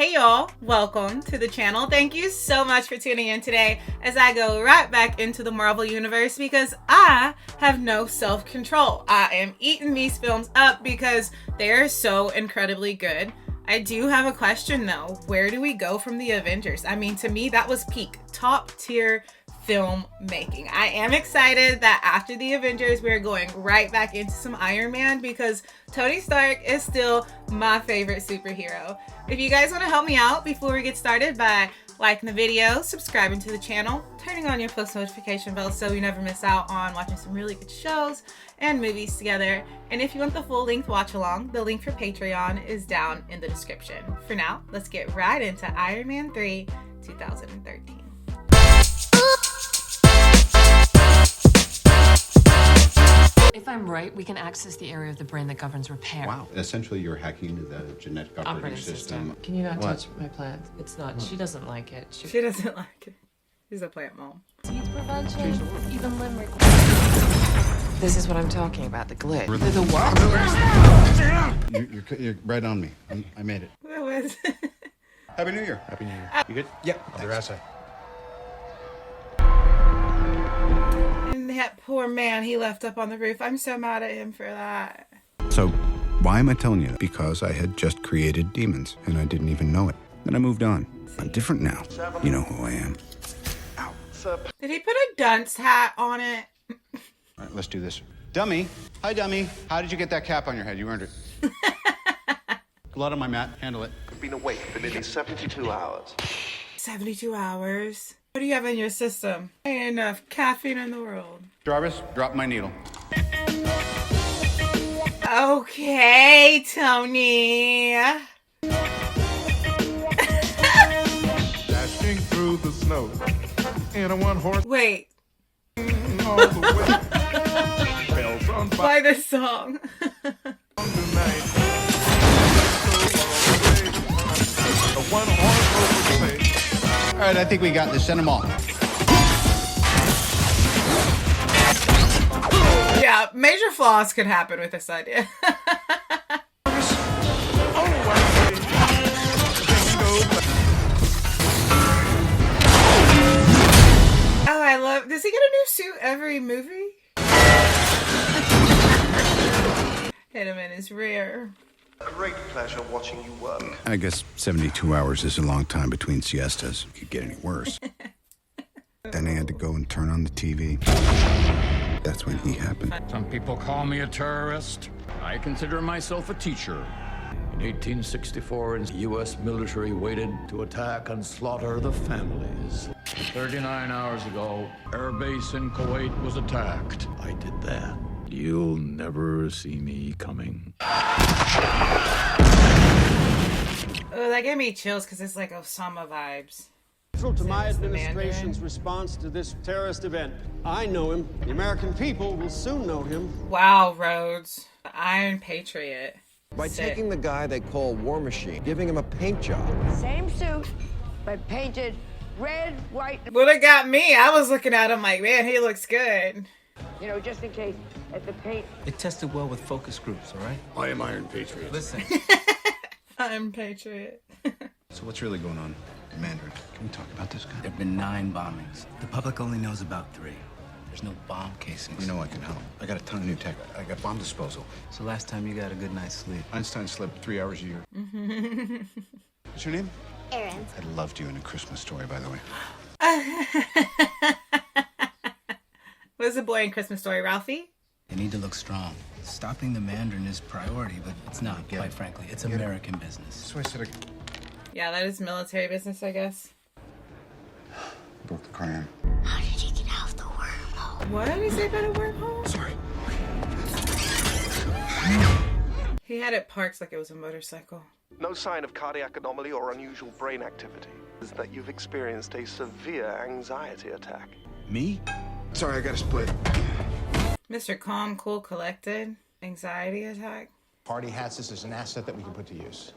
Hey y'all, welcome to the channel. Thank you so much for tuning in today as I go right back into the Marvel Universe because I have no self-control. I am eating these films up because they are so incredibly good. I do have a question though. Where do we go from the Avengers? I mean, to me, that was peak, top tier filmmaking. I am excited that after the Avengers, we're going right back into some Iron Man because Tony Stark is still my favorite superhero. If you guys want to help me out before we get started by liking the video, subscribing to the channel, turning on your post notification bell so you never miss out on watching some really good shows and movies together. And if you want the full length watch along, the link for Patreon is down in the description. For now, let's get right into Iron Man 3 2013. If I'm right, we can access the area of the brain that governs repair. Wow. Essentially, you're hacking into the genetic operating system. Can you not touch my plant? It's not. She doesn't like it. She doesn't like it. She's a plant mom. Seeds prevention, even limb This is what I'm talking about, the glitch. They're the what? You're right on me. I made it. What was Happy New Year. Happy New Year. You good? Yeah, other assay. And that poor man he left up on the roof. I'm so mad at him for that. So, why am I telling you that? Because I had just created demons, and I didn't even know it. Then I moved on. I'm different now. You know who I am. Ow. Did he put a dunce hat on it? All right, let's do this. Dummy. Hi, dummy. How did you get that cap on your head? You earned it. Blood on my mat. Handle it. I've been awake for nearly 72 hours. 72 hours. What do you have in your system? Ain't enough caffeine in the world. Jarvis, drop my needle. Okay, Tony. Dashing through the snow in a one-horse Wait, all the way. Bells on fire why this song? tonight. A one-horse open way. All right, I think we got this. Send them all. Yeah, major flaws could happen with this idea. Oh, I love. Does he get a new suit every movie? Hit him in his rear. Great pleasure watching you work. I guess 72 hours is a long time between siestas. It could get any worse. Then I had to go and turn on the TV. That's when he happened. Some people call me a terrorist. I consider myself a teacher. In 1864, the U.S. military waited to attack and slaughter the families. 39 hours ago, air base in Kuwait was attacked. I did that. You'll never see me coming. Oh, that gave me chills because it's like Osama vibes. Central to my It's the administration's Mandarin. response to this terrorist event. I know him. The American people will soon know him. Wow, Rhodes. The Iron Patriot. By Sick. taking the guy they call War Machine, giving him a paint job. Same suit, but painted red, white, Would have got me. I was looking at him like, man, he looks good. you know, just in case if the paint. It tested well with focus groups, all right? I am Iron Patriot. Listen. Iron Patriot. So what's really going on in Mandarin? Can we talk about this guy? There have been 9 bombings. The public only knows about 3. There's no bomb casings. You know I can help. I got a ton of new tech. I got bomb disposal. So last time you got a good night's sleep. Einstein slept 3 hours a year. What's your name? Erin. I loved you in A Christmas Story, by the way. Was the boy in Christmas Story, Ralphie? They need to look strong. Stopping the Mandarin is priority, but it's not, quite frankly. It's American business. So I said Yeah, that is military business, I guess. I broke the crayon. How did he get out of the wormhole? What did he say about a wormhole? Sorry. He had it parked like it was a motorcycle. No sign of cardiac anomaly or unusual brain activity. Is that you've experienced a severe anxiety attack. Me? Sorry, I got a split. Mr. Calm, Cool, Collected. Anxiety attack. Party hats, this is an asset that we can put to use.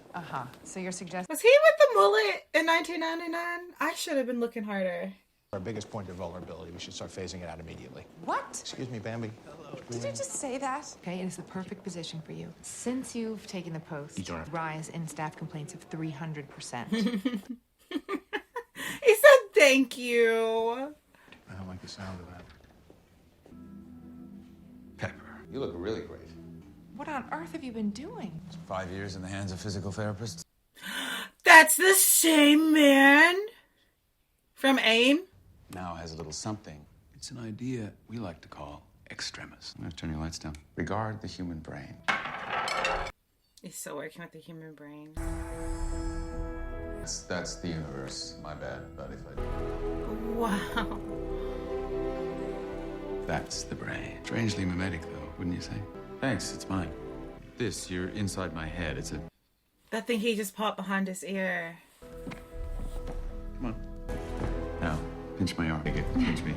So you're suggesting? Was he with the mullet in 1999? I should have been looking harder. Our biggest point of vulnerability. We should start phasing it out immediately. What? Excuse me, Bambi. Did you just say that? Okay, it is the perfect position for you. Since you've taken the post, rise in staff complaints of 300%. He said thank you. I don't like the sound of that. Pepper, you look really great. What on earth have you been doing? 5 years in the hands of physical therapists. That's the same man from AIM. Now has a little something. It's an idea we like to call extremis. I'm gonna turn your lights down. Regard the human brain. He's still working with the human brain. That's the universe. My bad, buddy. Wow. That's the brain. Strangely mimetic, though, wouldn't you say? Thanks, it's mine. This, you're inside my head. It's a... That thing he just popped behind his ear. Come on. Now, pinch my arm. Pinch me.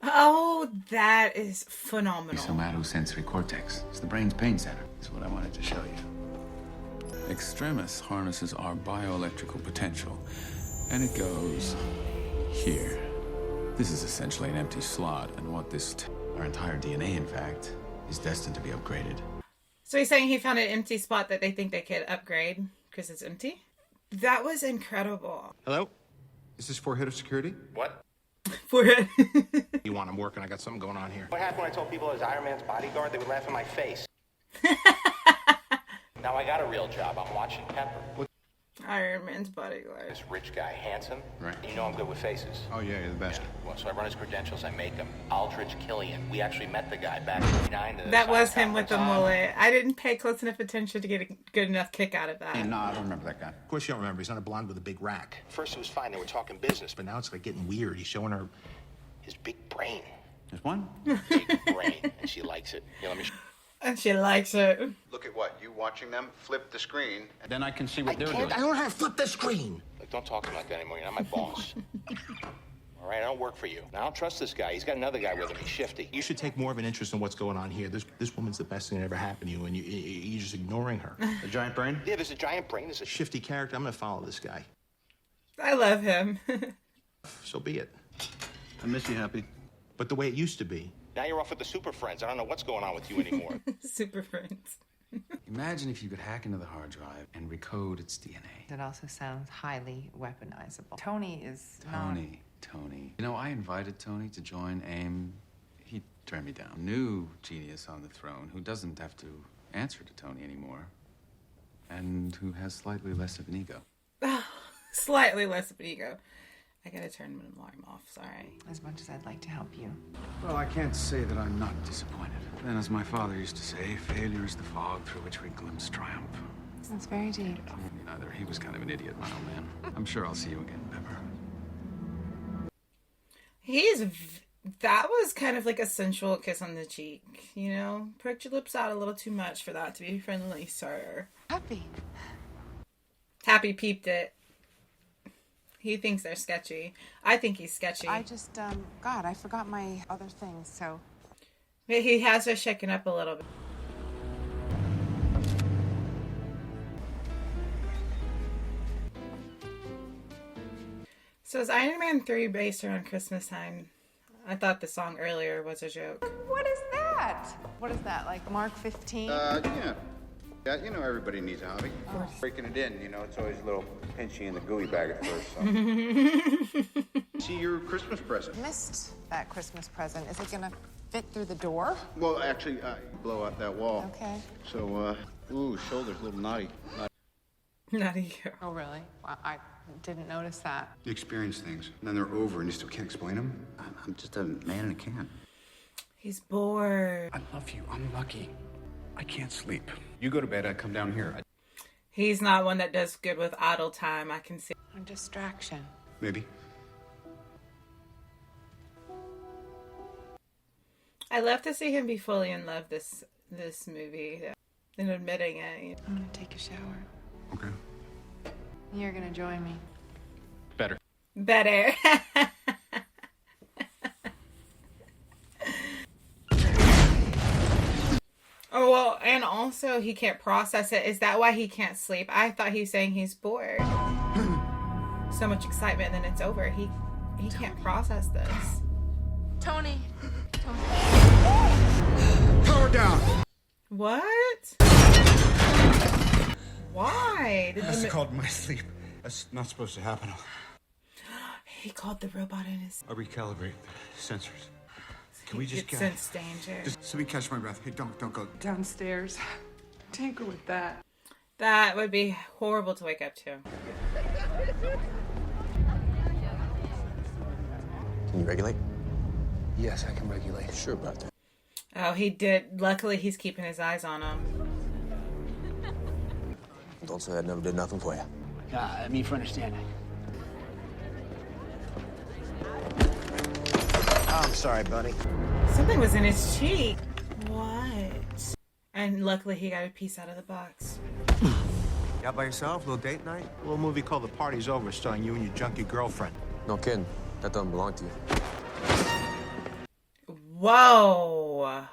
Oh, that is phenomenal. Somatosensory cortex. It's the brain's pain center. That's what I wanted to show you. Extremis harnesses our bioelectrical potential, and it goes here. This is essentially an empty slot, and what this... our entire DNA, in fact, is destined to be upgraded. So he's saying he found an empty spot that they think they could upgrade because it's empty? That was incredible. Hello? Is this for head of security? What? For You want him working? I got something going on here. What happened when I told people I was Iron Man's bodyguard? They would laugh in my face. Now I got a real job. I'm watching Pepper. Iron Man's bodyguard. This rich guy, handsome. Right. You know I'm good with faces. Oh, yeah, you're the best. Yeah. Well, so I run his credentials. I make him. Aldrich Killian. We actually met the guy back in '99. That was him with the mullet. I didn't pay close enough attention to get a good enough kick out of that. No, I don't remember that guy. Of course you don't remember. He's not a blonde with a big rack. First it was fine. They were talking business, But now it's like getting weird. He's showing her... his big brain. There's one? Big brain. And she likes it. Here, let me And she likes it. Look at what? You watching them flip the screen. Then I can see what they're doing. I don't know how to flip the screen. Look, don't talk to me like that anymore. You're not my boss. All right, I don't work for you. I don't trust this guy. He's got another guy with him. He's shifty. You should take more of an interest in what's going on here. This woman's the best thing that ever happened to you, and you're just ignoring her. A giant brain? Yeah, there's a giant brain. There's a Shifty character. I'm going to follow this guy. I love him. So be it. I miss you, Happy. But the way it used to be. Now you're off with the Super Friends. I don't know what's going on with you anymore. Super friends. Imagine if you could hack into the hard drive and recode its DNA. That also sounds highly weaponizable. Tony is Tony. You know, I invited Tony to join AIM. He turned me down. New genius on the throne who doesn't have to answer to Tony anymore. And who has slightly less of an ego. Slightly less of an ego. I gotta turn my alarm off, sorry. As much as I'd like to help you. Well, I can't say that I'm not disappointed. Then, as my father used to say, failure is the fog through which we glimpse triumph. That's very deep. Neither. He was kind of an idiot, my old man. I'm sure I'll see you again, Pepper. That was kind of like a sensual kiss on the cheek, you know? Pricked your lips out a little too much for that to be friendly, sir. Happy peeped it. He thinks they're sketchy. I think he's sketchy. I just, God, I forgot my other things, so. But he has her shaken up a little bit. So is Iron Man 3 based around Christmas time? I thought the song earlier was a joke. What is that? What is that, like Mark 15? Yeah. Yeah, you know, everybody needs a hobby. Breaking it in, you know, it's always a little pinchy in the gooey bag at first. So. See your Christmas present. Missed that Christmas present. Is it gonna fit through the door? Well, actually, blow out that wall. Okay. So, ooh, shoulder's a little naughty. Not a year. Oh, really? Well, I didn't notice that. You experience things, and then they're over, and you still can't explain them. I'm just a man in a can. He's bored. I love you. I'm lucky. I can't sleep. You go to bed, I come down here. He's not one that does good with idle time, I can see. A distraction. Maybe. I love to see him be fully in love this movie and admitting it. You know. I'm gonna take a shower. Okay. You're gonna join me. Better. Better. Oh, well, and also he can't process it. Is that why he can't sleep? I thought he was saying he's bored. So much excitement, then it's over. He can't process this. Tony. Tony. Power down! What? Why? Did That's the called my sleep. That's not supposed to happen. He called the robot in his... I'll recalibrate the sensors. Can we just sense danger? Just let me catch my breath. Hey, don't go. Downstairs. Tinker with that. That would be horrible to wake up to. Can you regulate? Yes, I can regulate. Sure about that. Oh, he did. Luckily, he's keeping his eyes on him. Don't say I never did nothing for you. Me for understanding. I'm sorry, buddy. Something was in his cheek. What? And luckily, he got a piece out of the box. You out by yourself? Little date night? A little movie called The Party's Over, starring you and your junkie girlfriend. No kidding. That doesn't belong to you. Whoa.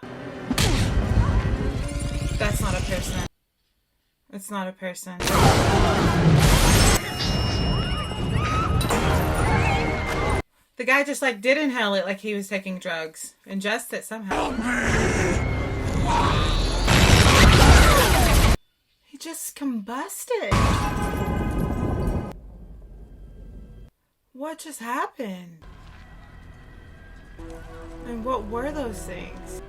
That's not a person. It's not a person. The guy just like did inhale it like he was taking drugs. Ingest it somehow. He just combusted. What just happened? And what were those things?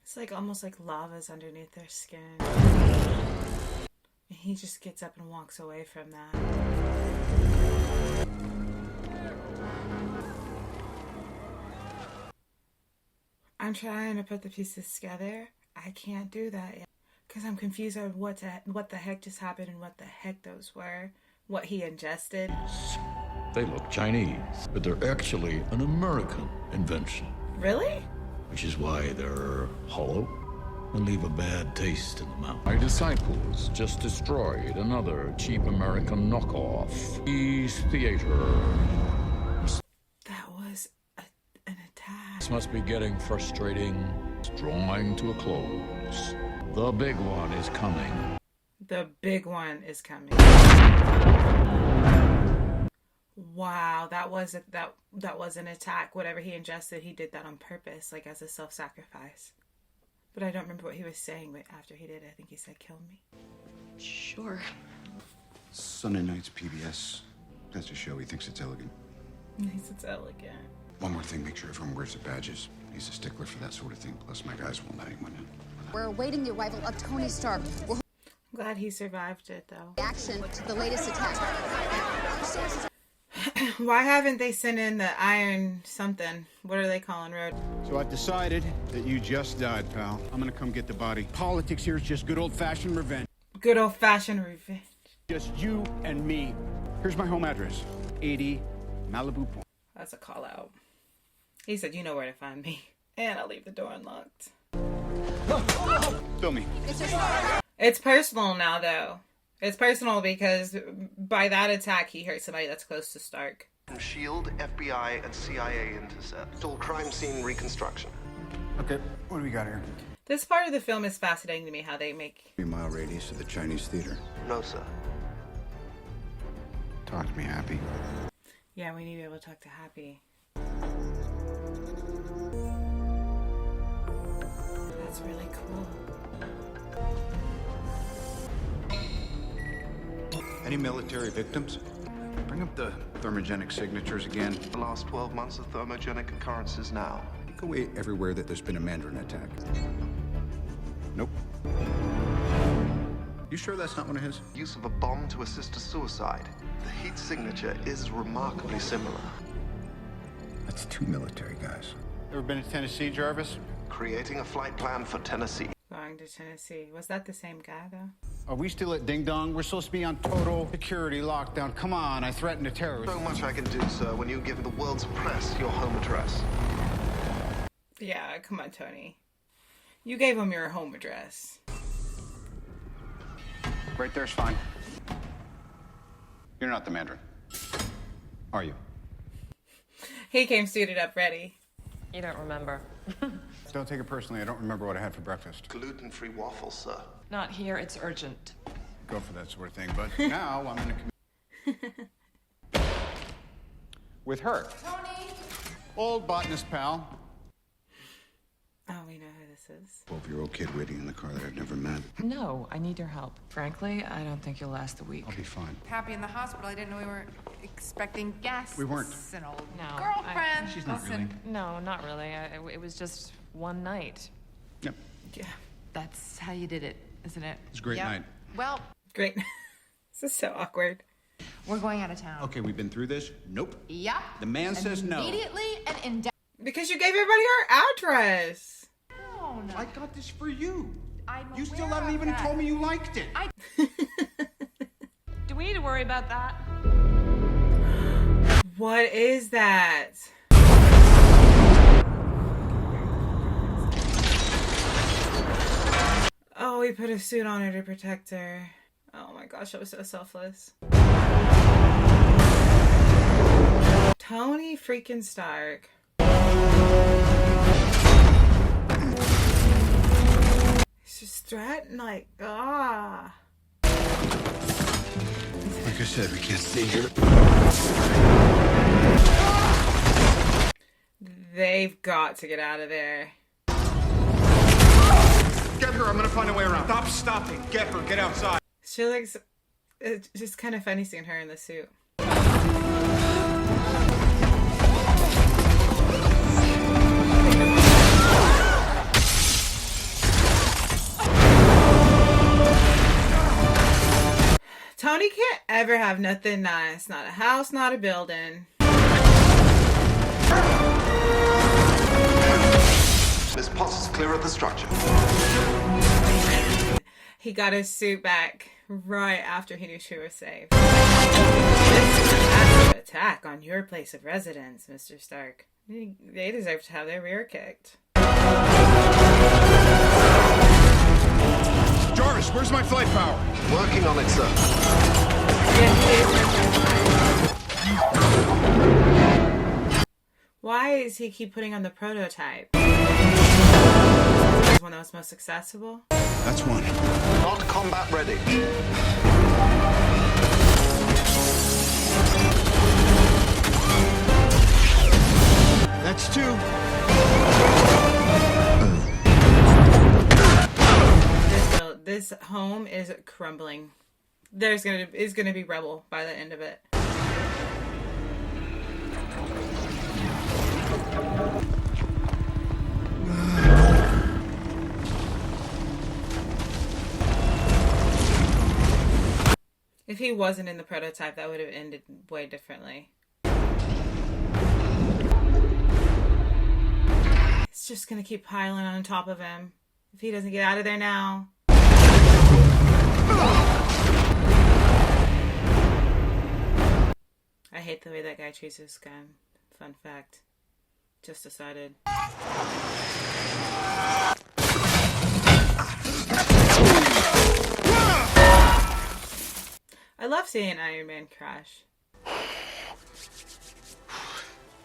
It's like almost like lava's underneath their skin. And he just gets up and walks away from that. I'm trying to put the pieces together. I can't do that yet. Because I'm confused on what the heck just happened and what the heck those were. What he ingested. They look Chinese, but they're actually an American invention. Really? Which is why they're hollow and leave a bad taste in the mouth. My disciples just destroyed another cheap American knockoff. East Theater. That was an attack. This must be getting frustrating. It's drawing to a close. The big one is coming. The big one is coming. Wow, that was an attack. Whatever he ingested, he did that on purpose, like as a self-sacrifice. But I don't remember what he was saying after he did it. I think he said, "Kill me." Sure. Sunday nights, PBS. That's a show. He thinks it's elegant. He thinks it's elegant. One more thing, make sure everyone wears their badges. He's a stickler for that sort of thing. Plus, my guys won't let anyone in. We're awaiting the arrival of Tony Stark. We're I'm glad he survived it, though. reaction to the latest attack. Why haven't they sent in the Iron something? What are they calling Road? So I've decided that you just died, pal. I'm gonna come get the body. Politics here is just good old-fashioned revenge. Good old-fashioned revenge. Just you and me. Here's my home address. 80 Malibu Point. That's a call out. He said, "You know where to find me." And I'll leave the door unlocked. Fill me. It's personal now, though. It's personal because by that attack, he hurt somebody that's close to Stark. SHIELD, FBI, and CIA intercept. All crime scene reconstruction. Okay, what do we got here? This part of the film is fascinating to me, how they make... 3-mile radius of the Chinese theater. No, sir. Talk to me, Happy. Yeah, we need to be able to talk to Happy. That's really cool. Any military victims? Bring up the thermogenic signatures again. The last 12 months of thermogenic occurrences now. Go away everywhere that there's been a Mandarin attack. Nope. You sure that's not one of his? Use of a bomb to assist a suicide. The heat signature is remarkably similar. That's 2 military guys. Ever been to Tennessee, Jarvis? Creating a flight plan for Tennessee. Going to Tennessee. Was that the same guy, though? Are we still at Ding Dong? We're supposed to be on total security lockdown. Come on, I threatened a terrorist. So much I can do, sir, when you give the world's press your home address. Yeah, come on, Tony. You gave him your home address. Right there's fine. You're not the Mandarin, are you? He came suited up ready. You don't remember. Don't take it personally. I don't remember what I had for breakfast. Gluten-free waffles, sir. Not here, it's urgent. Go for that sort of thing. But now I'm in a with her. Tony! Old botanist pal. Oh, we know who this is. 12-year-old kid waiting in the car that I've never met. No, I need your help. Frankly, I don't think you'll last the week. I'll be fine. Happy in the hospital. I didn't know we were expecting guests. We weren't. An old No. girlfriend. She's not really. No, not really. It was just one night. Yep. Yeah. That's how you did it, isn't it? It was a great night. Well, Great. This is so awkward. we're going out of town. Okay, we've been through this. Nope. Yep. The man says no. Immediately and indefinitely. Because you gave everybody our address. No, no. I got this for you. I'm You still aware haven't of even that. told me you liked it. Do we need to worry about that? What is that? Oh, he put a suit on her to protect her. Oh my gosh, that was so selfless. Tony freaking Stark. He's just threatening, like, ah. Like I said, we can't stay here. They've got to get out of there. Get her. I'm gonna find a way around. Stop stopping. Get her. Get outside. She looks, it's just kind of funny seeing her in the suit. Tony can't ever have nothing nice. Not a house, not a building. Miss Potts is clear of the structure. He got his suit back right after he knew she was safe. This is an active attack on your place of residence, Mr. Stark. They deserve to have their rear kicked. Jarvis, where's my flight power? Working on it, sir. Why does he keep putting on the prototype? Is one that was most accessible? That's one. Not combat ready. That's two. This home is crumbling. There's gonna be rubble by the end of it. If he wasn't in the prototype, that would have ended way differently. It's just gonna keep piling on top of him. If he doesn't get out of there now. I hate the way that guy treats his gun. Fun fact. Just decided. I love seeing Iron Man crash.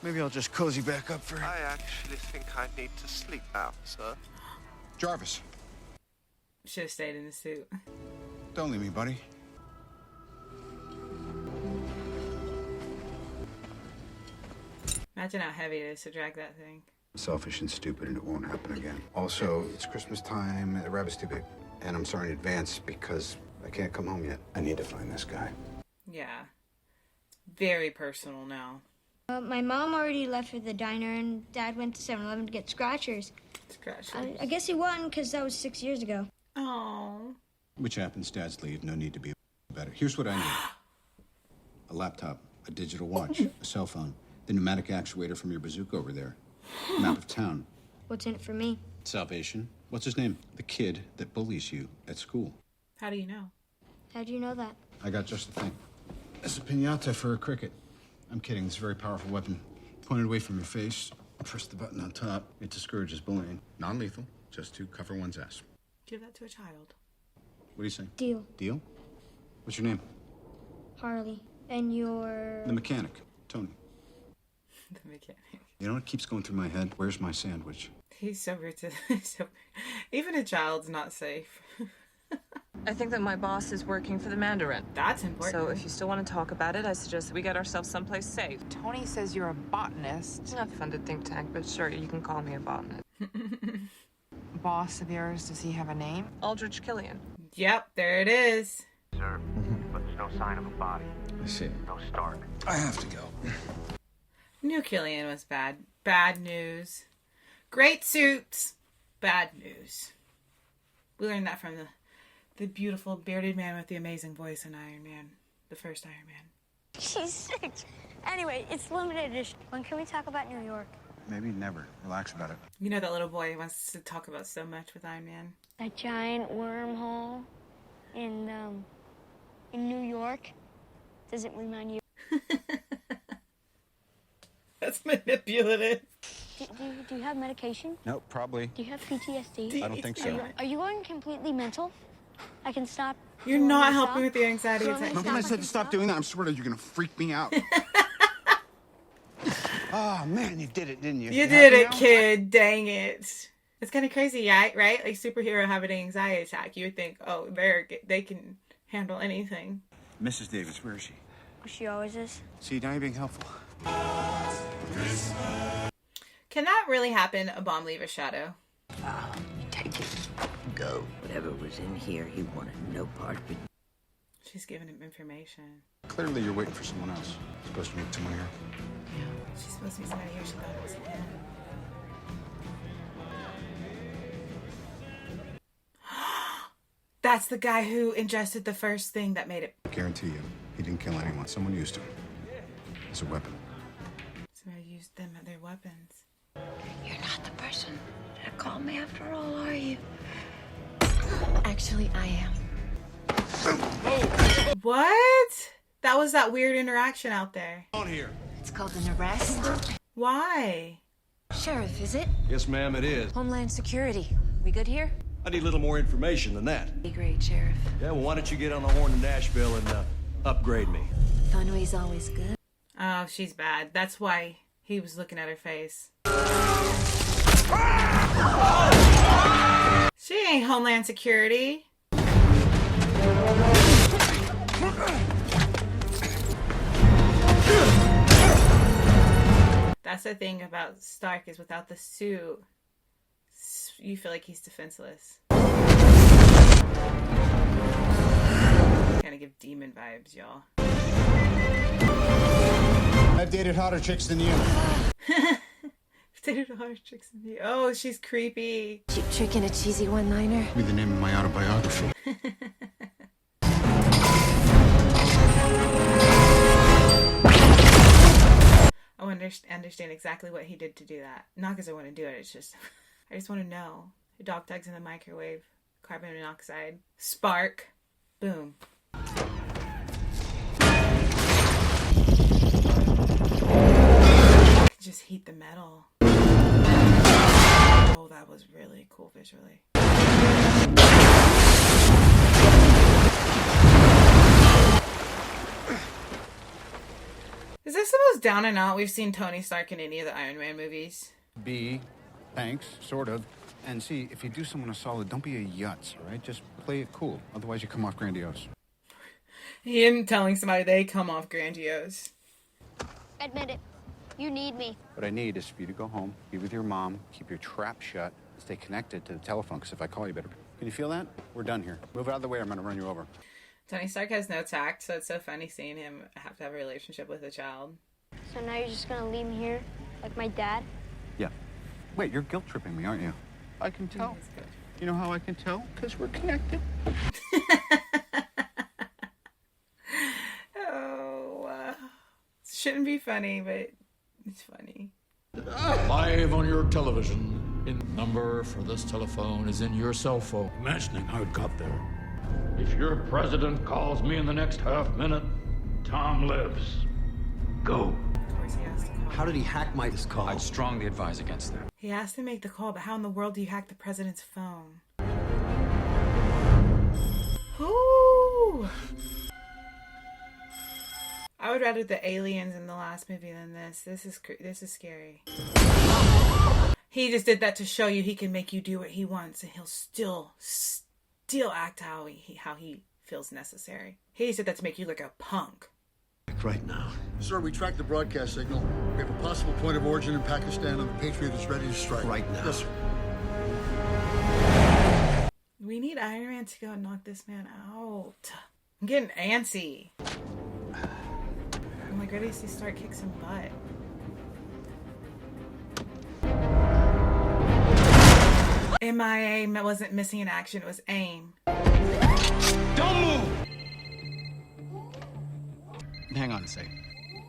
Maybe I'll just cozy back up for... I actually think I need to sleep out, sir. Jarvis, Should have stayed in the suit. don't leave me, buddy. Imagine how heavy it is to drag that thing. Selfish and stupid, and it won't happen again. Also, it's Christmas time, the rabbit's too big. And I'm sorry in advance because I can't come home yet. I need to find this guy. Yeah. Very personal now. My mom already left for the diner, and Dad went to 7-Eleven to get scratchers. Scratchers. I guess he won, because that was 6 years ago. Oh. Which happens, Dad's leave. No need to be better. Here's what I need. A laptop, a digital watch, a cell phone, the pneumatic actuator from your bazooka over there, a map of town. What's in it for me? Salvation. What's his name? The kid that bullies you at school. How do you know? How do you know that? I got just the thing. It's a piñata for a cricket. I'm kidding. This is a very powerful weapon. Pointed away from your face. Press the button on top. It discourages bullying. Non-lethal, just to cover one's ass. Give that to a child. What do you say? Deal. Deal? What's your name? Harley. And you're... The mechanic, Tony. The mechanic. You know what keeps going through my head? Where's my sandwich? He's so rude to so even a child's not safe. I think that my boss is working for the Mandarin. That's important. So if you still want to talk about it, I suggest that we get ourselves someplace safe. Tony says you're a botanist. Not a funded think tank, but sure, you can call me a botanist. Boss of yours, does he have a name? Aldrich Killian. Yep, there it is. Sir, but there's no sign of a body. I see. No Stark. I have to go. Knew Killian was bad. Bad news. Great suits. Bad news. We learned that from the beautiful bearded man with the amazing voice in Iron Man. The first Iron Man. She's 6. Anyway, it's limited edition. When can we talk about New York? Maybe never. Relax about it. You know that little boy wants to talk about so much with Iron Man. That giant wormhole in New York. Does it remind you? That's manipulative. Do you have medication? No, probably. Do you have PTSD? I don't think so. Are you going completely mental? I can stop. You're not helping with the anxiety attack. Remember when I said to stop doing that? I'm swear to you're gonna freak me out. Oh man, you did it, didn't you? You did it, kid. Dang it. It's kind of crazy, yeah, right? Like superhero have an anxiety attack. You would think, oh, they can handle anything. Mrs. Davis, where is she? She always is. See, now you're being helpful. Can that really happen? A bomb leave a shadow? Take it. Go. Whatever was in here, he wanted no part of it. She's giving him information. Clearly you're waiting for someone else. Supposed to meet someone here. Yeah, she's supposed to be somebody here. She thought it was him. That's the guy who ingested the first thing that made it. I guarantee you, he didn't kill anyone. Someone used him as a weapon. Somebody used them as their weapons. You're not the person that called me after all, are you? Actually, I am. What? That was that weird interaction out there. On here. It's called an arrest. Why? Sheriff, is it? Yes, ma'am, it is. Homeland Security. We good here? I need a little more information than that. Be great, Sheriff. Yeah, well, why don't you get on the horn in Nashville and upgrade me? Fun way's always good. Oh, she's bad. That's why he was looking at her face. She ain't Homeland Security. That's the thing about Stark is without the suit, you feel like he's defenseless. Kind of give demon vibes, y'all. I've dated hotter chicks than you. Dated hotter chicks than you. Oh, she's creepy. Cheap trick and a cheesy one-liner. Be the name of my autobiography. I understand exactly what he did to do that. Not because I want to do it. It's just, I just want to know. Dog tags in the microwave. Carbon monoxide. Spark. Boom. Just heat the metal. Oh, that was really cool visually. Is this the most down and out we've seen Tony Stark in any of the Iron Man movies? B, thanks, sort of. And C, if you do someone a solid, don't be a yutz, all right? Just play it cool. Otherwise, you come off grandiose. Him telling somebody they come off grandiose. Admit it. You need me. What I need is for you to go home, be with your mom, keep your trap shut, stay connected to the telephone, because if I call you, better. Can you feel that? We're done here. Move out of the way, or I'm going to run you over. Tony Stark has no tact, so it's so funny seeing him have to have a relationship with a child. So now you're just gonna leave me here, like my dad? Yeah. Wait, you're guilt-tripping me, aren't you? I can tell. You know how I can tell? Because we're connected. Shouldn't be funny, but it's funny. Live on your television. The number for this telephone is in your cell phone. Imagining how it got there. If your president calls me in the next half minute, Tom lives. Go. Of course he has to call. How did he hack my call? I'd strongly advise against that. He has to make the call, but how in the world do you hack the president's phone? Ooh. I would rather the aliens in the last movie than this. This is scary. He just did that to show you he can make you do what he wants, and he'll still act how he feels necessary. He did that to make you look a punk. Right now. Sir, we tracked the broadcast signal. We have a possible point of origin in Pakistan, and the Patriot is ready to strike. Right now. Yes, sir. We need Iron Man to go and knock this man out. I'm getting antsy. I'm like ready to see Stark kick some butt. MIA wasn't missing in action, it was AIM. Don't move! Hang on a second.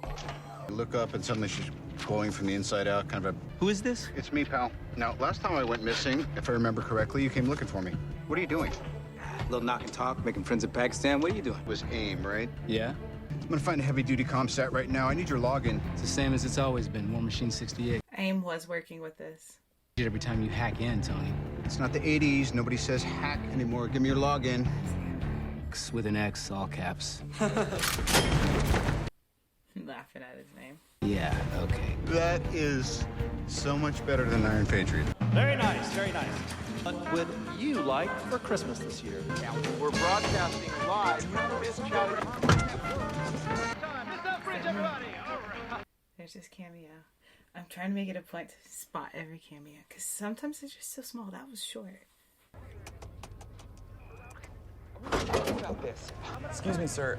I look up and suddenly she's glowing from the inside out, kind of a... Who is this? It's me, pal. Now, last time I went missing, if I remember correctly, you came looking for me. What are you doing? A little knock and talk, making friends in Pakistan. What are you doing? It was AIM, right? Yeah? I'm gonna find a heavy-duty ComSat right now. I need your login. It's the same as it's always been. War Machine 68. AIM was working with this. Every time you hack in, Tony. It's not the 80s. Nobody says hack anymore. Give me your login. X with an X, all caps. Laughing at his name. Yeah, okay. That is so much better than Iron Patriot. Very nice, very nice. What would you like for Christmas this year? We're broadcasting live from Miss Chatty. There's this cameo. I'm trying to make it a point to spot every cameo, because sometimes they're just so small. That was short. About this. Excuse me, sir.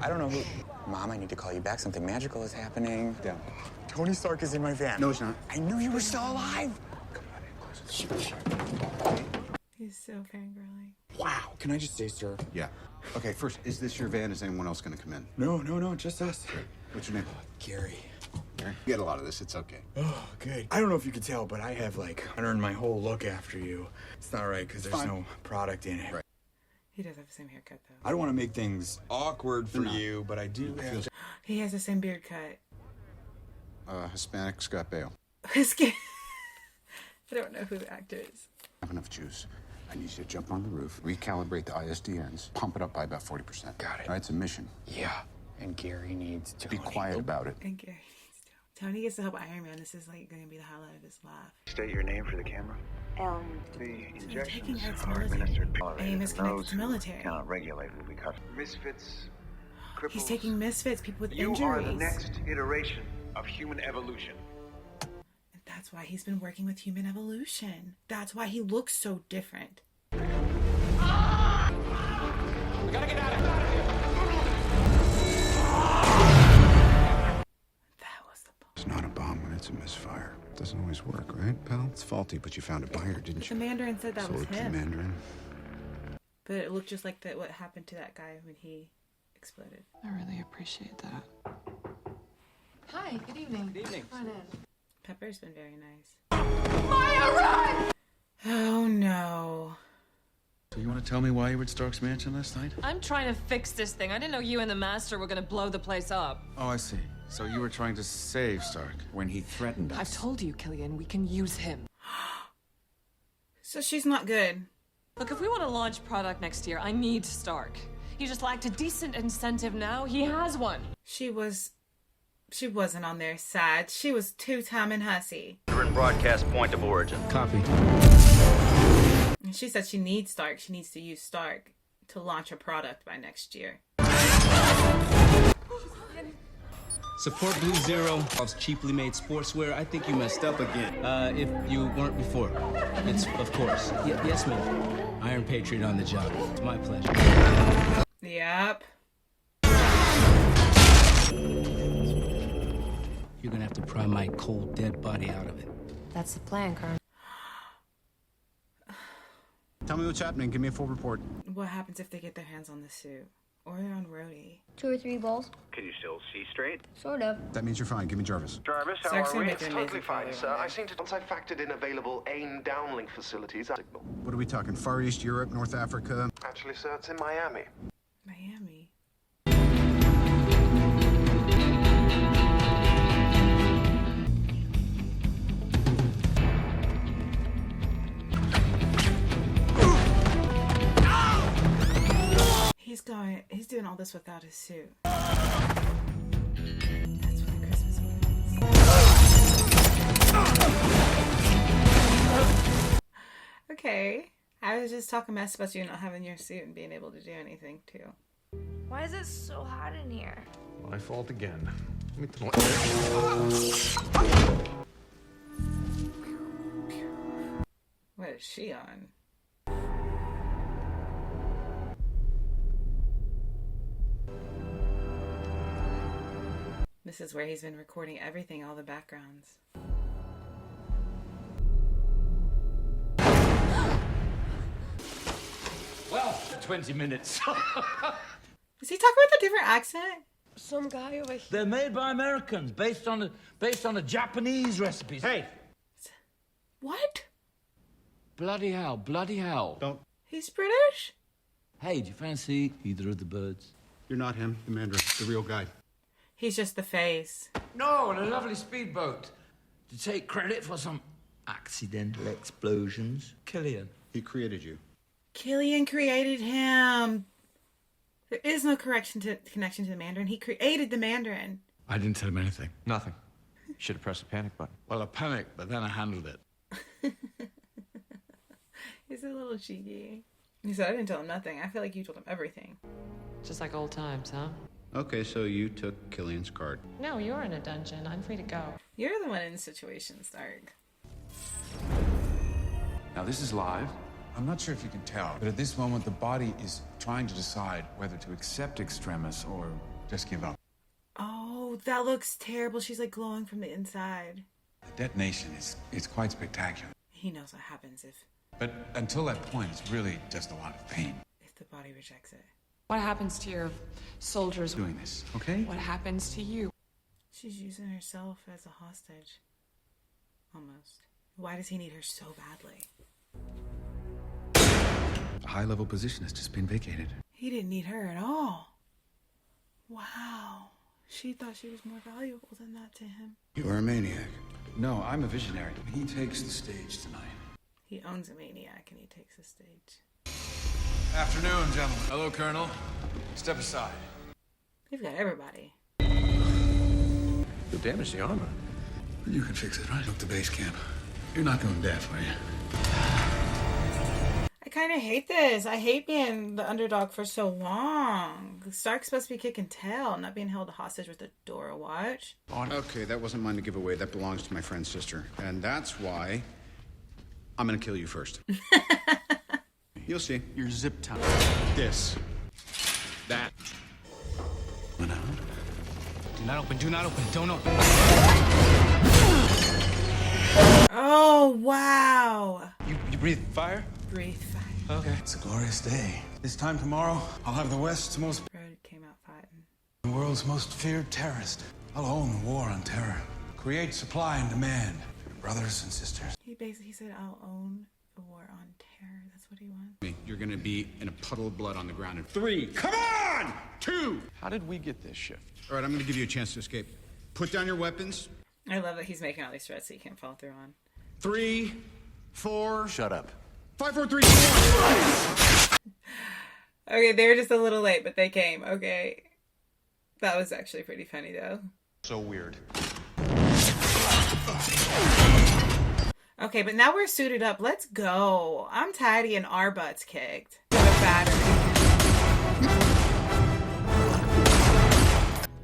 I don't know who... Mom, I need to call you back. Something magical is happening. Yeah. Tony Stark is in my van. No, he's not. I knew you were still alive. Come on in closer. He's so fangirling. Wow. Can I just say, sir? Yeah. Okay, first, is this your van? Is anyone else gonna come in? No, just us. What's your name? Gary. Gary? You get a lot of this. It's okay. Oh, good. I don't know if you could tell, but I have, like, earned my whole look after you. It's not right, because there's no product in it. Right. He does have the same haircut, though. I don't want to make things awkward for you, but I do have... He has the same beard cut. Hispanic Scott Bale. I don't know who the actor is. I have enough juice. I need you to jump on the roof, recalibrate the ISDNs, pump it up by about 40%. Got it. All right, it's a mission. Yeah. And Gary needs to be quiet about it. And Gary needs to. Tony gets to help Iron Man. This is like going to be the highlight of his life. State your name for the camera. The taking injections Earth's are military. administered. AIM is connected to military. Cannot regulate will be cut. Misfits, cripples. He's taking misfits, people with You injuries. are the next iteration of human evolution. And that's why he's been working with Human Evolution. That's why he looks so different. We gotta get out of here. It's not a bomb when it's a misfire. It doesn't always work, right, pal? It's faulty, but you found a buyer, didn't The you? Mandarin said that Sold was it to the him. Mandarin. But it looked just like what happened to that guy when he exploded. I really appreciate that. Hi, good evening. Good evening. Come on in. Pepper's been very nice. Maya, run! Oh no. So you want to tell me why you were at Stark's mansion last night? I'm trying to fix this thing. I didn't know you and the Master were gonna blow the place up. Oh, I see. So you were trying to save Stark when he threatened us. I've told you, Killian, we can use him. So she's not good. Look, if we want to launch product next year, I need Stark. He just lacked a decent incentive now. He has one. She wasn't on their side. She was two-timing hussy. We're in broadcast point of origin. Copy. And she said she needs Stark. She needs to use Stark to launch a product by next year. Support Blue Zero of cheaply made sportswear. I think you messed up again. If you weren't before. It's, of course. Yes, ma'am. Iron Patriot on the job. It's my pleasure. Yep. You're gonna have to pry my cold, dead body out of it. That's the plan, Colonel. Tell me what's happening. Give me a full report. What happens if they get their hands on the suit? Or on Rhodey? 2 or 3 balls. Can you still see straight? Sort of. That means you're fine. Give me Jarvis. Jarvis, how Stark's are gonna we? make an Totally amazing fine, father. sir. I seem to... Once I've factored in available AIM downlink facilities... Signal. What are we talking? Far East, Europe, North Africa? Actually, sir, it's in Miami. Miami. He's doing all this without his suit. That's what Christmas was. okay. I was just talking mess about you not having your suit and being able to do anything, too. Why is it so hot in here? My fault again. What is she on? This is where he's been recording everything, all the backgrounds. Well, 20 minutes. Is he talking with a different accent? Some guy over here. They're made by Americans, based on the Japanese recipes. Hey! What? Bloody hell, bloody hell. Don't. He's British? Hey, do you fancy either of the birds? You're not him, the Mandarin, the real guy. He's just the face. No, and a lovely speedboat. To take credit for some accidental explosions. Killian. He created you. Killian created him. There is no connection to the Mandarin. He created the Mandarin. I didn't tell him anything. Nothing. You should have pressed the panic button. Well, I panicked, but then I handled it. He's a little cheeky. He said, I didn't tell him nothing. I feel like you told him everything. Just like old times, huh? Okay, so you took Killian's card. No, you're in a dungeon. I'm free to go. You're the one in the situation, Stark. Now, this is live. I'm not sure if you can tell, but at this moment, the body is trying to decide whether to accept Extremis or just give up. Oh, that looks terrible. She's like glowing from the inside. The detonation is quite spectacular. He knows what happens if But until that point, it's really just a lot of pain. the body rejects it. What happens to your soldiers? Doing this, okay? What happens to you? She's using herself as a hostage. Almost. Why does he need her so badly? A high-level position has just been vacated. He didn't need her at all. Wow. She thought she was more valuable than that to him. You are a maniac. No, I'm a visionary. He takes the stage tonight. He owns a maniac and he takes the stage. Afternoon, gentlemen. Hello, Colonel. Step aside. You've got everybody. You'll damage the armor. You can fix it right up to base camp. You're not going deaf, are you? I kind of hate this. I hate being the underdog for so long. Stark's supposed to be kicking tail, not being held hostage with a Dora watch. Okay, that wasn't mine to give away. That belongs to my friend's sister. And that's why I'm gonna kill you first. You'll see. You're zip tied. This. That. Went out. Do not open, do not open, don't open. Oh, wow. You breathe fire? Breathe fire. Okay. It's a glorious day. This time tomorrow, I'll have the West's most... Road came out fighting. The world's most feared terrorist. I'll own the war on terror. Create supply and demand. Brothers and sisters. He said, I'll own the war on terror. That's what he wants. You're gonna be in a puddle of blood on the ground in 3. Come on! 2! How did we get this shift? All right, I'm gonna give you a chance to escape. Put down your weapons. I love that he's making all these threats that he can't follow through on. 3, 4... Shut up. 5, 4, 3, 2, 1. Okay, they were just a little late, but they came. Okay. That was actually pretty funny, though. So weird. Okay, but now we're suited up. Let's go. I'm tired of getting our butts kicked.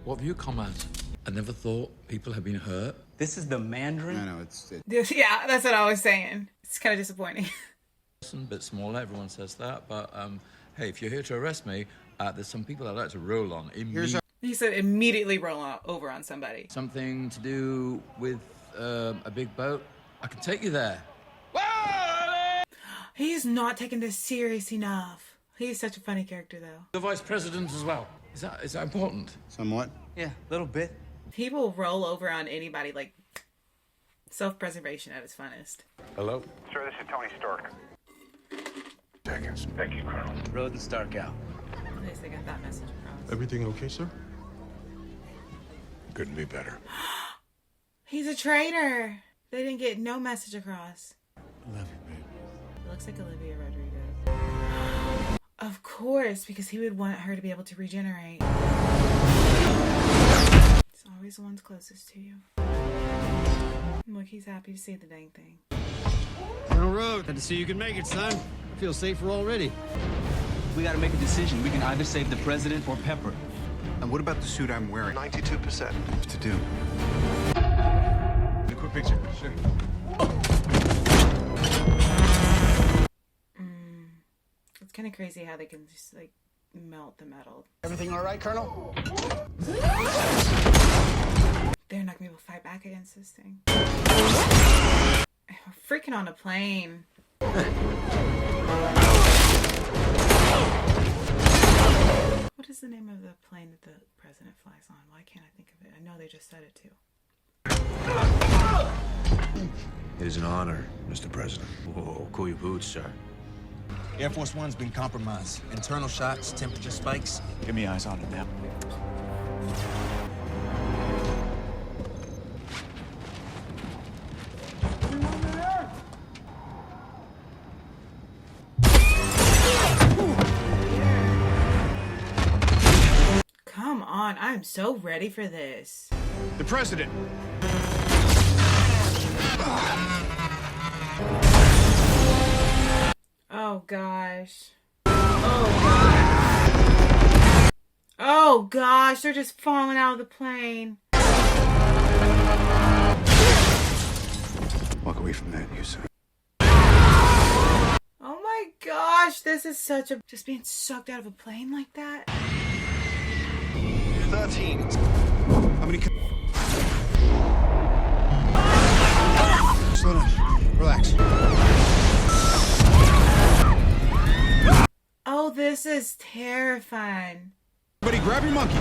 What view comments? I never thought people had been hurt. This is the Mandarin? I know, it's... Yeah, that's what I was saying. It's kind of disappointing. A bit smaller, everyone says that, but hey, if you're here to arrest me, there's some people I'd like to roll on. He said immediately roll over on somebody. Something to do with a big boat. I can take you there. He's not taking this serious enough. He's such a funny character, though. The vice president as well. Is that important? Somewhat. Yeah, a little bit. He will roll over on anybody, like self-preservation at its finest. Hello? Sir, this is Tony Stark. Seconds. Thank you, Colonel. Roden Stark out. At least they got that message across. Everything okay, sir? Couldn't be better. He's a traitor. They didn't get no message across. Love you, babe. It looks like Olivia Rodrigo. Of course, because he would want her to be able to regenerate. It's always the ones closest to you. Look, he's happy to see the dang thing. Colonel Road, glad to see you can make it, son. I feel safer already. We gotta make a decision. We can either save the president or Pepper. And what about the suit I'm wearing? 92%. What's to do? A quick picture. Sure. It's kind of crazy how they can just like melt the metal. Everything all right, Colonel? They're not gonna be able to fight back against this thing. We're freaking on a plane. What is the name of the plane that the president flies on? Why can't I think of it? I know they just said it too. It is an honor, Mr. President. Whoa, cool your boots, sir. Air Force One's been compromised. Internal shots, temperature spikes. Give me eyes on it now. Come on, I'm so ready for this. The president. Oh gosh. Oh gosh. Oh gosh, they're just falling out of the plane. Walk away from that, you say. Oh my gosh, this is such a... Just being sucked out of a plane like that? 13. How many... Slow down. Relax. Oh, this is terrifying. Everybody grab your monkey.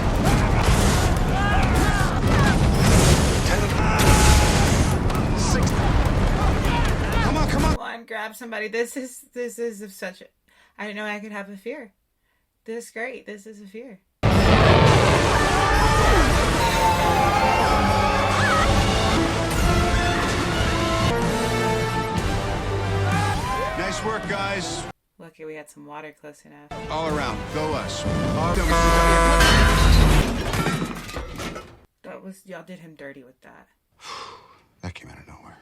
Come on, come on. Come on, grab somebody. This is of such a... I didn't know I could have a fear. This is great. This is a fear. Nice work, guys. Lucky we had some water close enough. All around. Go us. That was... Y'all did him dirty with that. That came out of nowhere.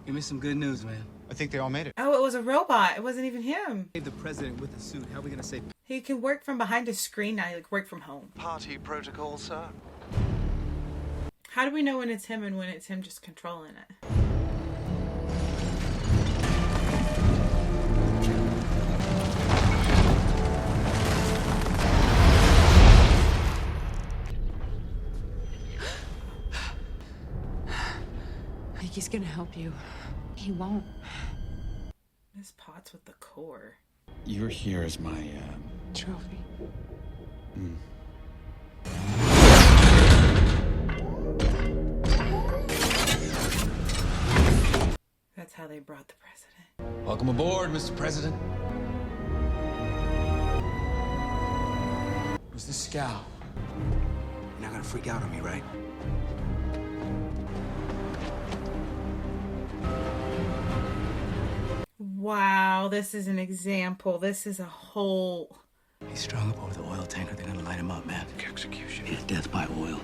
Give me some good news, man. I think they all made it. Oh, it was a robot. It wasn't even him. Save the president with a suit. How are we gonna save... He can work from behind a screen now. He like work from home. Party protocol, sir. How do we know when it's him and when it's him just controlling it? I think he's gonna help you. He won't. Miss Potts with the core. You're here as my, Trophy. That's how they brought the president. Welcome aboard, Mr. President. Where's the scow? You're not gonna freak out on me, right? Wow, this is an example. This is a whole... He's strung up over the oil tanker. They're gonna light him up, man. Execution. Yeah, death by oil.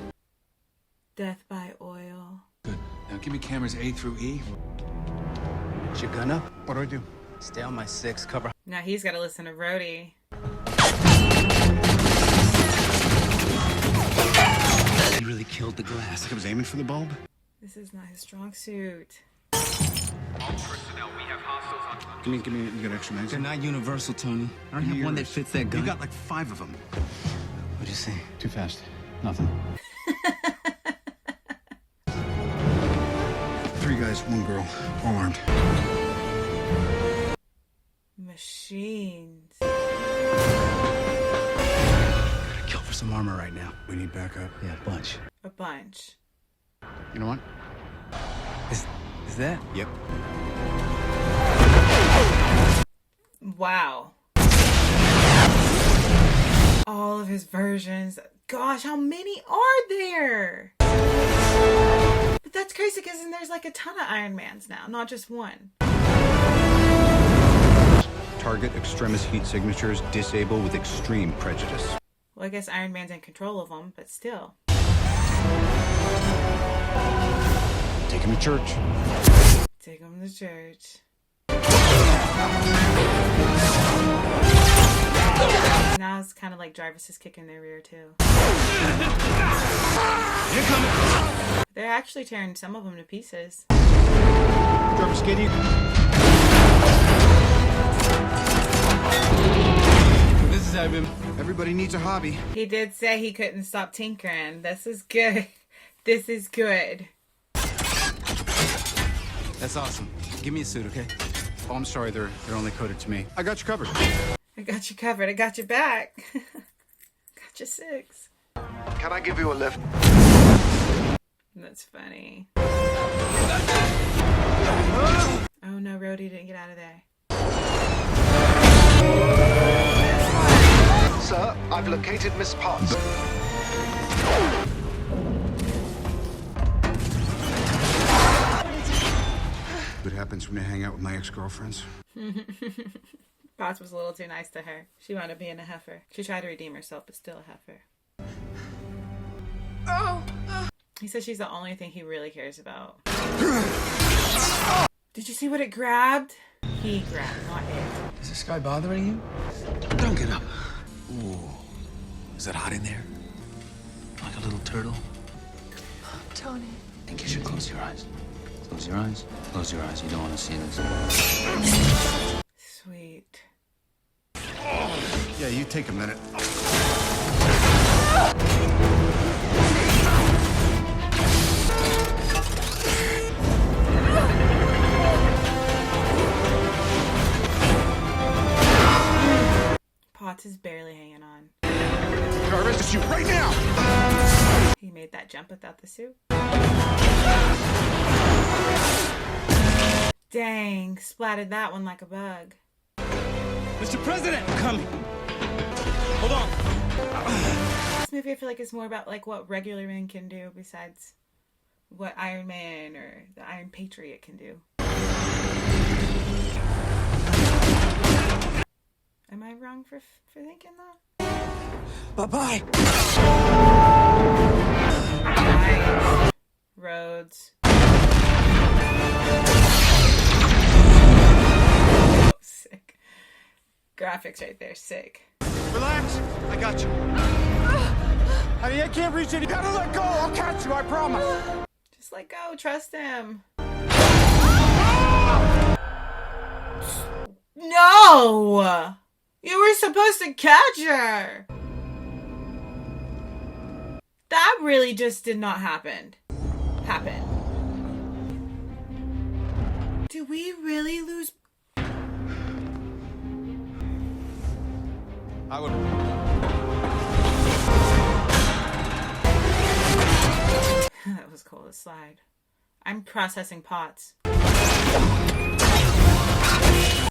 Death by oil. Good. Now give me cameras A through E. Is your gun up? What do I do? Stay on my 6, cover... Now he's got to listen to Rhodey. He really killed the glass. Like I was aiming for the bulb? This is not his strong suit. Give me, you got extra magazine? They're not universal, Tony. I don't have one that fits that gun. You got like 5 of them. What'd you say? Too fast. Nothing. 3 guys, 1 girl, all armed. Machines. Kill for some armor right now. We need backup. Yeah, a bunch. A bunch. You know what? Is that? Yep. Wow. All of his versions. Gosh, how many are there? But that's crazy because there's like a ton of Iron Mans now, not just one. Target extremis heat signatures disable with extreme prejudice. Well, I guess Iron Man's in control of them, but still. Take him to church. Take him to church. Now it's kind of like Jarvis is kicking their rear too. They're actually tearing some of them to pieces. Jarvis, get you. This is Evan. Everybody needs a hobby. He did say he couldn't stop tinkering. This is good. This is good. That's awesome. Give me a suit, okay? Oh, I'm sorry. They're only coded to me. I got you covered. I got you covered. I got your back. Got your six. Can I give you a lift? That's funny. Oh no, Rhodey didn't get out of there. Sir, I've located Miss Potts. What happens when I hang out with my ex-girlfriends? Potts was a little too nice to her. She wound up being a heifer. She tried to redeem herself, but still a heifer. He says she's the only thing he really cares about. Did you see what it grabbed? He grabbed, not it. Is this guy bothering you? Don't get up. Ooh. Is that hot in there? Like a little turtle? Tony. I think you should close your eyes. Close your eyes. Close your eyes. You don't want to see this. Sweet. Yeah, you take a minute. Potts is barely hanging on. Jarvis, shoot right now! He made that jump without the suit. Dang, splattered that one like a bug. Mr. President, I'm coming. Hold on. This movie, I feel like it's more about like what regular men can do besides what Iron Man or the Iron Patriot can do. Am I wrong for thinking that? Bye-bye. Nice. Rhodes. Sick. Graphics right there, sick. Relax. I got you. Honey, I can't reach it. You gotta let go. I'll catch you, I promise. Just let go. Trust him. No! You were supposed to catch her! That really just did not happen. Did we really lose? I would. That was cool to slide. I'm processing Potts.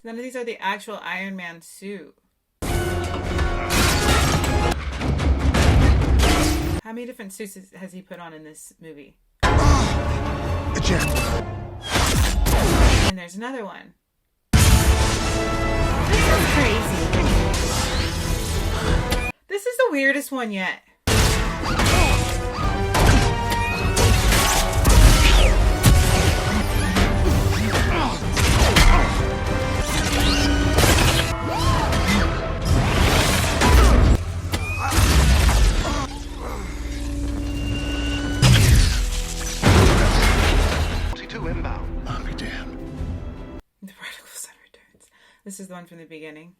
None of these are the actual Iron Man suit. How many different suits has he put on in this movie? And there's another one. This is crazy. This is the weirdest one yet. This is the one from the beginning.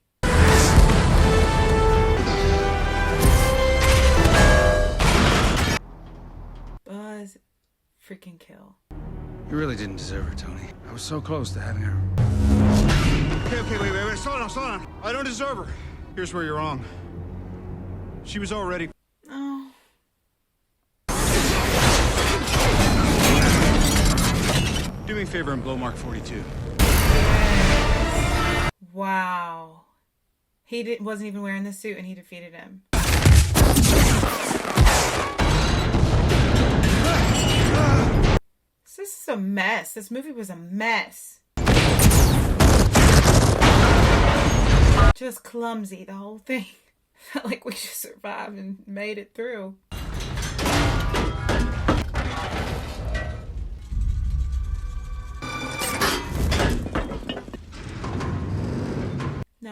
Buzz freaking kill. You really didn't deserve her, Tony. I was so close to having her. Okay, wait. Slow down. I don't deserve her. Here's where you're wrong. She was already... Oh. Do me a favor and blow Mark 42. Wow. He wasn't even wearing the suit and he defeated him. This is a mess. This movie was a mess. Just clumsy, the whole thing. Felt like we just survived and made it through.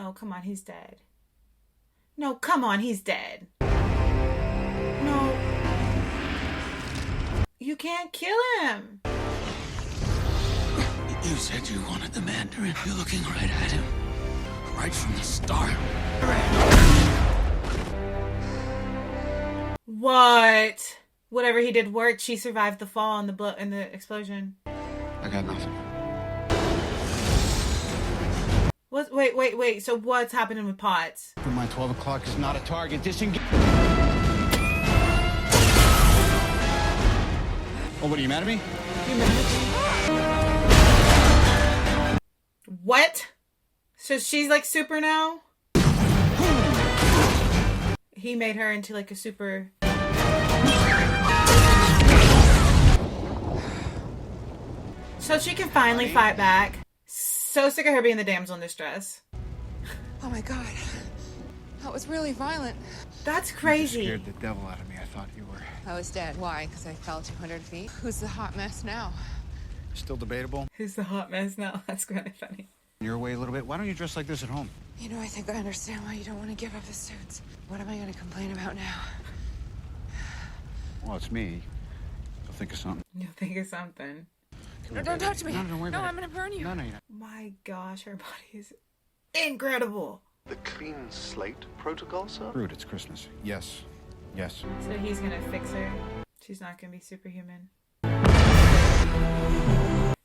No, come on, he's dead. No, come on, he's dead. No. You can't kill him. You said you wanted the Mandarin. You're looking right at him. Right from the start. What? Whatever he did worked. She survived the fall and the explosion. I got nothing. What? Wait. So what's happening with Potts? My 12 o'clock is not a target. Disengage. Oh, what, are you mad at me? What? So she's like super now? He made her into like a super... So she can finally fight back. So sick of her being the damsel in distress. Oh my god. That was really violent. That's crazy. You scared the devil out of me. I thought you were... I was dead. Why? Because I fell 200 feet? Who's the hot mess now? Still debatable. Who's the hot mess now? That's kind of funny. Your way a little bit. Why don't you dress like this at home? You know, I think I understand why you don't want to give up the suits. What am I going to complain about now? Well, it's me. I'll think of something. You'll think of something. No, don't touch me. No, don't worry about I'm going to burn you. No, you're not. My gosh, her body is incredible. The clean slate protocol, sir? Rude, it's Christmas. Yes. Yes. So he's gonna fix her. She's not gonna be superhuman.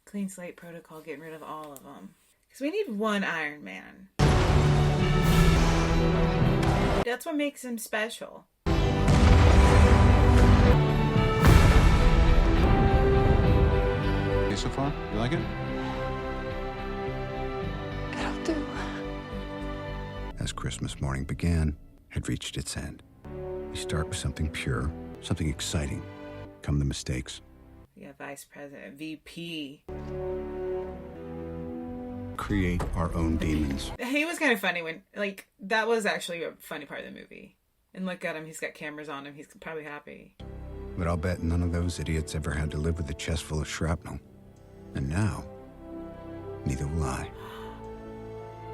Clean slate protocol, getting rid of all of them. Because we need one Iron Man. That's what makes him special. Okay, so far? You like it? It'll do. As Christmas morning began, had reached its end. We start with something pure, something exciting. Come the mistakes. Yeah, Vice President, VP. Create our own demons. He was kind of funny when, like, that was actually a funny part of the movie. And look at him, he's got cameras on him, he's probably happy. But I'll bet none of those idiots ever had to live with a chest full of shrapnel. And now, neither will I.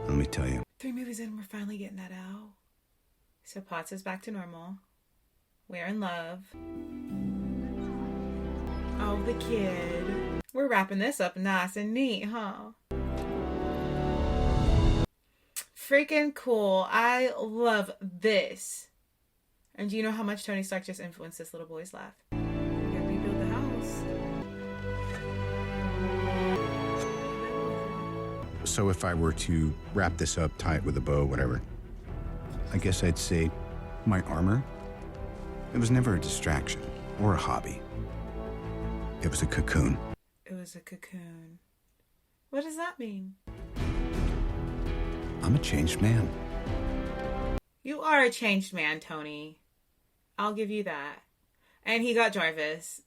Let me tell you. 3 movies in, we're finally getting that out. So Potts is back to normal. We're in love. Oh, the kid. We're wrapping this up nice and neat, huh? Freaking cool. I love this. And do you know how much Tony Stark just influenced this little boy's life? We gotta rebuild the house. So if I were to wrap this up, tie it with a bow, whatever, I guess I'd say my armor, it was never a distraction or a hobby. It was a cocoon. It was a cocoon. What does that mean? I'm a changed man. You are a changed man, Tony. I'll give you that. And he got Jarvis.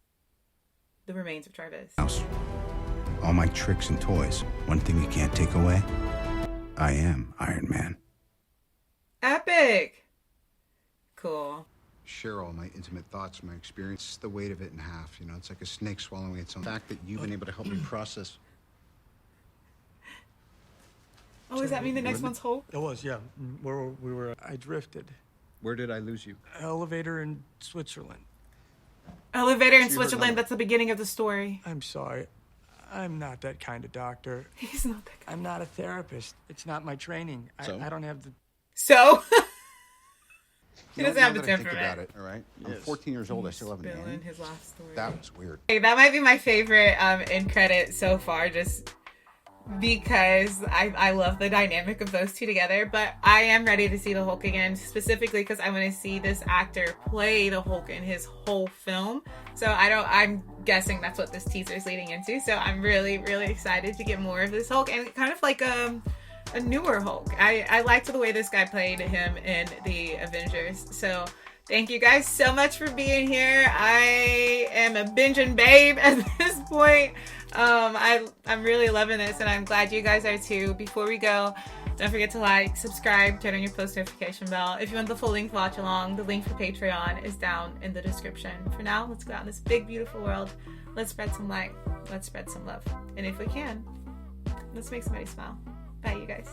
The remains of Jarvis. House. All my tricks and toys. One thing you can't take away. I am Iron Man. Epic. Cool. Share all my intimate thoughts, my experience, the weight of it in half. You know, it's like a snake swallowing its own. The fact that you've been able to help me process. Oh, does that mean the next one's Hulk? It was, yeah. I drifted. Where did I lose you? Elevator in Switzerland. Elevator in Switzerland, that's the beginning of the story. I'm sorry. I'm not that kind of doctor. He's not that kind. I'm not a therapist. It's not my training. So? I don't have the... So? He You know, doesn't have now the that I think temperament. about it, all right? I'm 14 years old. I still have a Spilling name. his last story. That was weird. Hey, that might be my favorite end credit so far, just because I love the dynamic of those two together. But I am ready to see the Hulk again, specifically because I want to see this actor play the Hulk in his whole film. So I'm guessing that's what this teaser is leading into. So I'm really, really excited to get more of this Hulk, and kind of like a newer Hulk. I liked the way this guy played him in the Avengers. So thank you guys so much for being here. I am a binging babe at this point. I'm really loving this, and I'm glad you guys are too. Before we go, don't forget to like, subscribe, turn on your post notification bell. If you want the full length watch along, the link for Patreon is down in the description. For now, let's go out in this big, beautiful world. Let's spread some light. Let's spread some love. And if we can, let's make somebody smile. Bye, you guys.